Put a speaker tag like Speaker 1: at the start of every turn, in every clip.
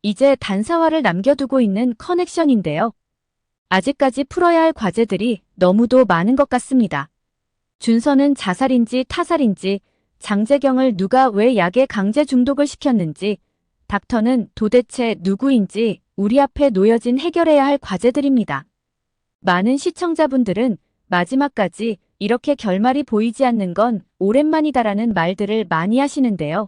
Speaker 1: 이제 단사화를 남겨두고 있는 커넥션인데요. 아직까지 풀어야 할 과제들이 너무도 많은 것 같습니다. 준서는 자살인지 타살인지, 장재경을 누가 왜 약에 강제 중독을 시켰는지, 닥터는 도대체 누구인지 우리 앞에 놓여진 해결해야 할 과제들입니다. 많은 시청자분들은 마지막까지 이렇게 결말이 보이지 않는 건 오랜만이다라는 말들을 많이 하시는데요.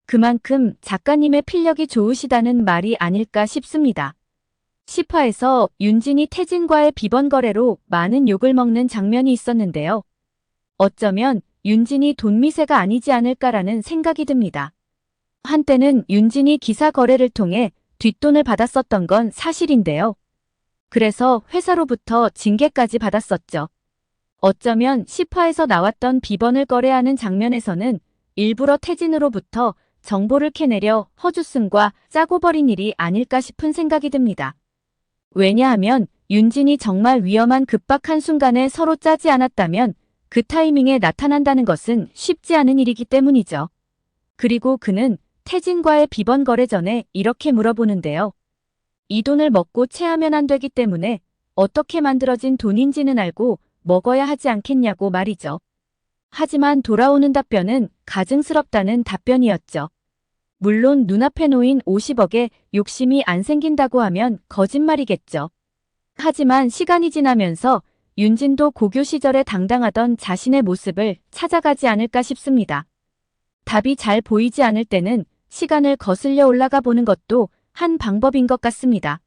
Speaker 1: 그만큼 작가님의 필력이 좋으시다는 말이 아닐까 싶습니다. 10화에서 윤진이 태진과의 비번 거래로 많은 욕을 먹는 장면이 있었는데요. 어쩌면 윤진이 돈미세가 아니지 않을까라는 생각이 듭니다. 한때는 윤진이 기사 거래를 통해 뒷돈을 받았었던 건 사실인데요. 그래서 회사로부터 징계까지 받았었죠. 어쩌면 10화에서 나왔던 비번을 거래하는 장면에서는 일부러 태진으로부터 정보를 캐내려 허주승과 짜고 버린 일이 아닐까 싶은 생각이 듭니다. 왜냐하면 윤진이 정말 위험한 급박한 순간에 서로 짜지 않았다면 그 타이밍에 나타난다는 것은 쉽지 않은 일이기 때문이죠. 그리고 그는 태진과의 비번 거래 전에 이렇게 물어보는데요. 이 돈을 먹고 체하면 안 되기 때문에 어떻게 만들어진 돈인지는 알고 먹어야 하지 않겠냐고 말이죠. 하지만 돌아오는 답변은 가증스럽다는 답변이었죠. 물론 눈앞에 놓인 50억에 욕심이 안 생긴다고 하면 거짓말이겠죠. 하지만 시간이 지나면서 윤진도 고교 시절에 당당하던 자신의 모습을 찾아가지 않을까 싶습니다. 답이 잘 보이지 않을 때는 시간을 거슬려 올라가 보는 것도 한 방법인 것 같습니다.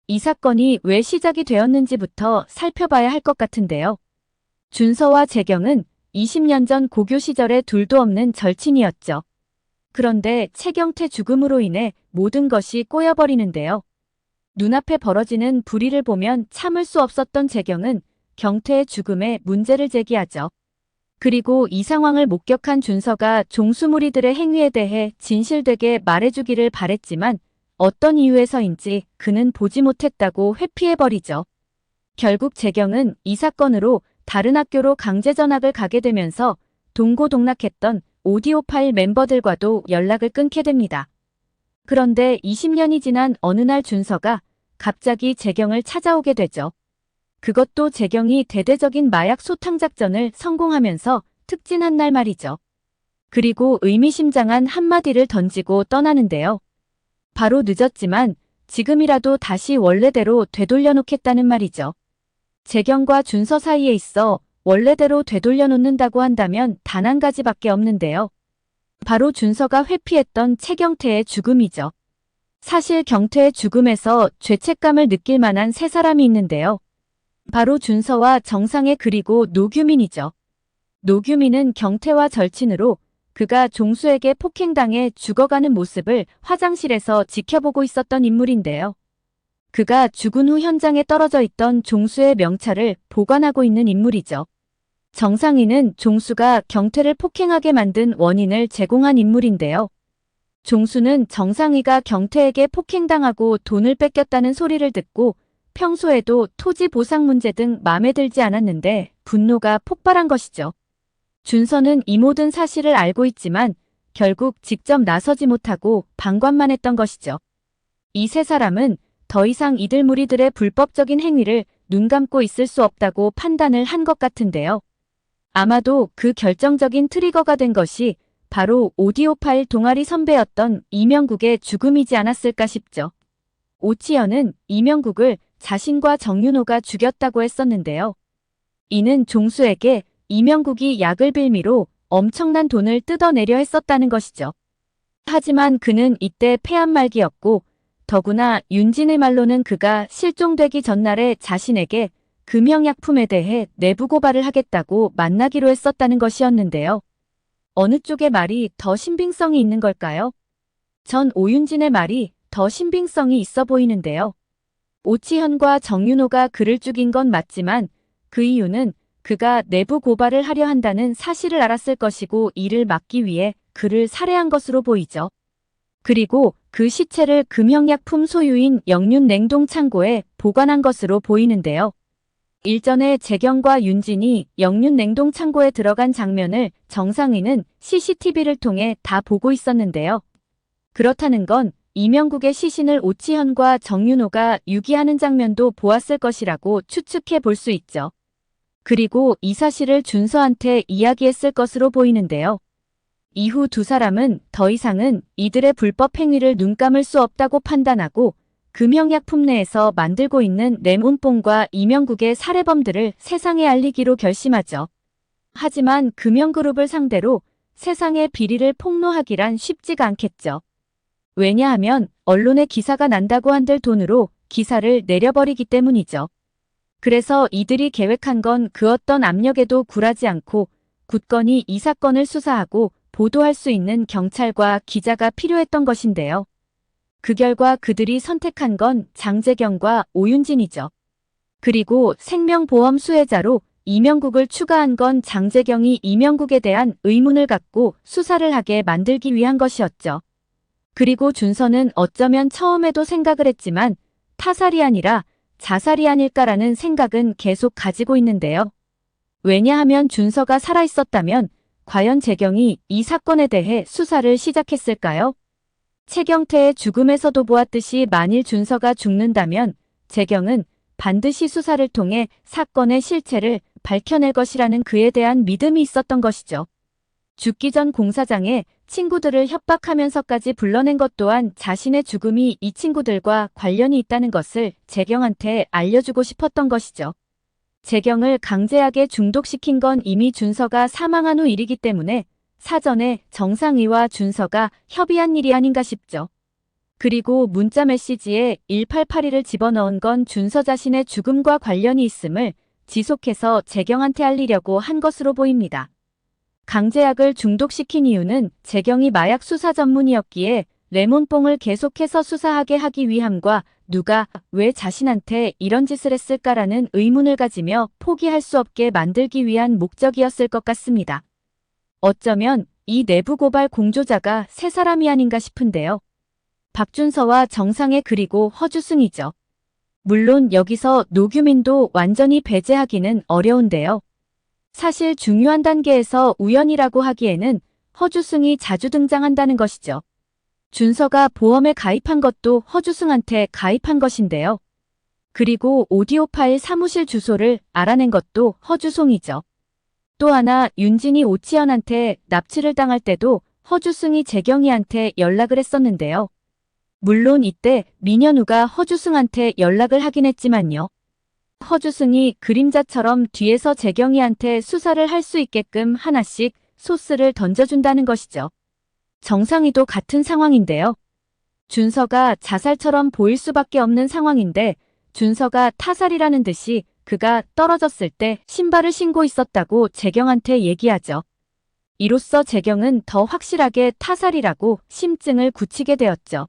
Speaker 1: 이 사건이 왜 시작이 되었는지부터 살펴봐야 할 것 같은데요. 준서와 재경은 20년 전 고교 시절에 둘도 없는 절친이었죠. 그런데 최경태 죽음으로 인해 모든 것이 꼬여버리는데요. 눈앞에 벌어지는 불의를 보면 참을 수 없었던 재경은 경태의 죽음에 문제를 제기하죠. 그리고 이 상황을 목격한 준서가 종수무리들의 행위에 대해 진실되게 말해주기를 바랬지만 어떤 이유에서인지 그는 보지 못했다고 회피해버리죠. 결국 재경은 이 사건으로 다른 학교로 강제 전학을 가게 되면서 동고동락했던 오디오 파일 멤버들과도 연락을 끊게 됩니다. 그런데 20년이 지난 어느 날 준서가 갑자기 재경을 찾아오게 되죠. 그것도 재경이 대대적인 마약 소탕 작전을 성공하면서 특진한 날 말이죠. 그리고 의미심장한 한마디를 던지고 떠나는데요. 바로 늦었지만 지금이라도 다시 원래대로 되돌려 놓겠다는 말이죠. 재경과 준서 사이에 있어 원래대로 되돌려 놓는다고 한다면 단 한 가지밖에 없는데요. 바로 준서가 회피했던 최경태의 죽음이죠. 사실 경태의 죽음에서 죄책감을 느낄 만한 세 사람이 있는데요. 바로 준서와 정상해 그리고 노규민이죠. 노규민은 경태와 절친으로 그가 종수에게 폭행당해 죽어가는 모습을 화장실에서 지켜보고 있었던 인물인데요. 그가 죽은 후 현장에 떨어져 있던 종수의 명찰을 보관하고 있는 인물이죠. 정상희는 종수가 경태를 폭행하게 만든 원인을 제공한 인물인데요. 종수는 정상희가 경태에게 폭행당하고 돈을 뺏겼다는 소리를 듣고 평소에도 토지 보상 문제 등 마음에 들지 않았는데 분노가 폭발한 것이죠. 준서는 이 모든 사실을 알고 있지만 결국 직접 나서지 못하고 방관만 했던 것이죠. 이 세 사람은 더 이상 이들 무리들의 불법적인 행위를 눈 감고 있을 수 없다고 판단을 한 것 같은데요. 아마도 그 결정적인 트리거가 된 것이 바로 오디오 파일 동아리 선배였던 이명국의 죽음이지 않았을까 싶죠. 오치현은 이명국을 자신과 정윤호가 죽였다고 했었는데요. 이는 종수에게 이명국이 약을 빌미로 엄청난 돈을 뜯어내려 했었다는 것이죠. 하지만 그는 이때 폐암 말기였고 더구나 윤진의 말로는 그가 실종되기 전날에 자신에게 금형약품에 대해 내부 고발을 하겠다고 만나기로 했었다는 것이었는데요. 어느 쪽의 말이 더 신빙성이 있는 걸까요? 전 오윤진의 말이 더 신빙성이 있어 보이는데요. 오치현과 정윤호가 그를 죽인 건 맞지만 그 이유는 그가 내부 고발을 하려 한다는 사실을 알았을 것이고 이를 막기 위해 그를 살해한 것으로 보이죠. 그리고 그 시체를 금형약품 소유인 영륜 냉동 창고에 보관한 것으로 보이는데요. 일전에 재경과 윤진이 영륜 냉동 창고에 들어간 장면을 정상희는 CCTV를 통해 다 보고 있었는데요. 그렇다는 건 이명국의 시신을 오치현과 정윤호가 유기하는 장면도 보았을 것이라고 추측해 볼 수 있죠. 그리고 이 사실을 준서한테 이야기했을 것으로 보이는데요. 이후 두 사람은 더 이상은 이들의 불법 행위를 눈감을 수 없다고 판단하고 금형약품 내에서 만들고 있는 레몬뽕과 이명국의 살해범들을 세상에 알리기로 결심하죠. 하지만 금형그룹을 상대로 세상의 비리를 폭로하기란 쉽지가 않겠죠. 왜냐하면 언론에 기사가 난다고 한들 돈으로 기사를 내려버리기 때문이죠. 그래서 이들이 계획한 건 그 어떤 압력에도 굴하지 않고 굳건히 이 사건을 수사하고 보도할 수 있는 경찰과 기자가 필요했던 것인데요. 그 결과 그들이 선택한 건 장재경과 오윤진이죠. 그리고 생명보험 수혜자로 이명국을 추가한 건 장재경이 이명국에 대한 의문을 갖고 수사를 하게 만들기 위한 것이었죠. 그리고 준서는 어쩌면 처음에도 생각을 했지만 타살이 아니라 자살이 아닐까라는 생각은 계속 가지고 있는데요. 왜냐하면 준서가 살아있었다면 과연 재경이 이 사건에 대해 수사를 시작했을까요? 최경태의 죽음에서도 보았듯이 만일 준서가 죽는다면 재경은 반드시 수사를 통해 사건의 실체를 밝혀낼 것이라는 그에 대한 믿음이 있었던 것이죠. 죽기 전 공사장에 친구들을 협박하면서까지 불러낸 것 또한 자신의 죽음이 이 친구들과 관련이 있다는 것을 재경한테 알려주고 싶었던 것이죠. 재경을 강제하게 중독시킨 건 이미 준서가 사망한 후 일이기 때문에 사전에 정상의와 준서가 협의한 일이 아닌가 싶죠. 그리고 문자 메시지에 1882를 집어넣은 건 준서 자신의 죽음과 관련이 있음을 지속해서 재경한테 알리려고 한 것으로 보입니다. 강제약을 중독시킨 이유는 재경이 마약 수사 전문이었기에 레몬뽕을 계속해서 수사하게 하기 위함과 누가 왜 자신한테 이런 짓을 했을까라는 의문을 가지며 포기할 수 없게 만들기 위한 목적이었을 것 같습니다. 어쩌면 이 내부 고발 공조자가 세 사람이 아닌가 싶은데요. 박준서와 정상해 그리고 허주승이죠. 물론 여기서 노규민도 완전히 배제하기는 어려운데요. 사실 중요한 단계에서 우연이라고 하기에는 허주승이 자주 등장한다는 것이죠. 준서가 보험에 가입한 것도 허주승한테 가입한 것인데요. 그리고 오디오 파일 사무실 주소를 알아낸 것도 허주송이죠. 또 하나 윤진이 오치현한테 납치를 당할 때도 허주승이 재경이한테 연락을 했었는데요. 물론 이때 민현우가 허주승한테 연락을 하긴 했지만요. 허주승이 그림자처럼 뒤에서 재경이한테 수사를 할 수 있게끔 하나씩 소스를 던져준다는 것이죠. 정상이도 같은 상황인데요. 준서가 자살처럼 보일 수밖에 없는 상황인데 준서가 타살이라는 듯이 그가 떨어졌을 때 신발을 신고 있었다고 재경한테 얘기하죠. 이로써 재경은 더 확실하게 타살이라고 심증을 굳히게 되었죠.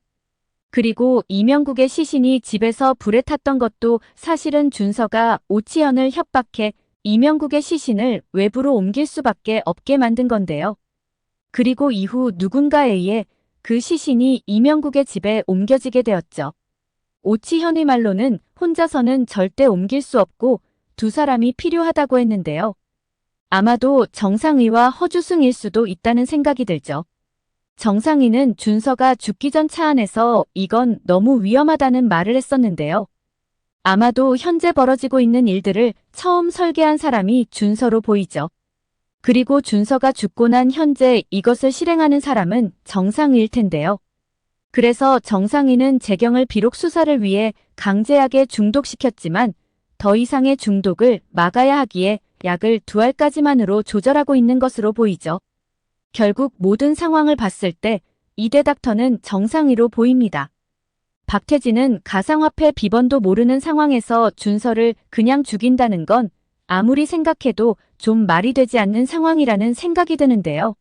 Speaker 1: 그리고 이명국의 시신이 집에서 불에 탔던 것도 사실은 준서가 오치현을 협박해 이명국의 시신을 외부로 옮길 수밖에 없게 만든 건데요. 그리고 이후 누군가에 의해 그 시신이 이명국의 집에 옮겨지게 되었죠. 오치현의 말로는 혼자서는 절대 옮길 수 없고 두 사람이 필요하다고 했는데요. 아마도 정상의와 허주승일 수도 있다는 생각이 들죠. 정상의는 준서가 죽기 전 차 안에서 이건 너무 위험하다는 말을 했었는데요. 아마도 현재 벌어지고 있는 일들을 처음 설계한 사람이 준서로 보이죠. 그리고 준서가 죽고 난 현재 이것을 실행하는 사람은 정상의일 텐데요. 그래서 정상의는 재경을 비록 수사를 위해 강제하게 중독시켰지만 더 이상의 중독을 막아야 하기에 약을 2알까지만으로 조절하고 있는 것으로 보이죠. 결국 모든 상황을 봤을 때 이대 닥터는 정상의로 보입니다. 박태진은 가상화폐 비번도 모르는 상황에서 준서를 그냥 죽인다는 건 아무리 생각해도 좀 말이 되지 않는 상황이라는 생각이 드는데요.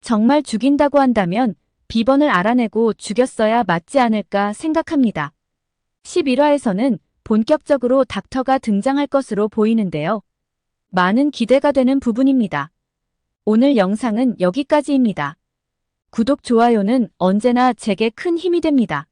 Speaker 1: 정말 죽인다고 한다면 비번을 알아내고 죽였어야 맞지 않을까 생각합니다. 11화에서는 본격적으로 닥터가 등장할 것으로 보이는데요. 많은 기대가 되는 부분입니다. 오늘 영상은 여기까지입니다. 구독, 좋아요는 언제나 제게 큰 힘이 됩니다.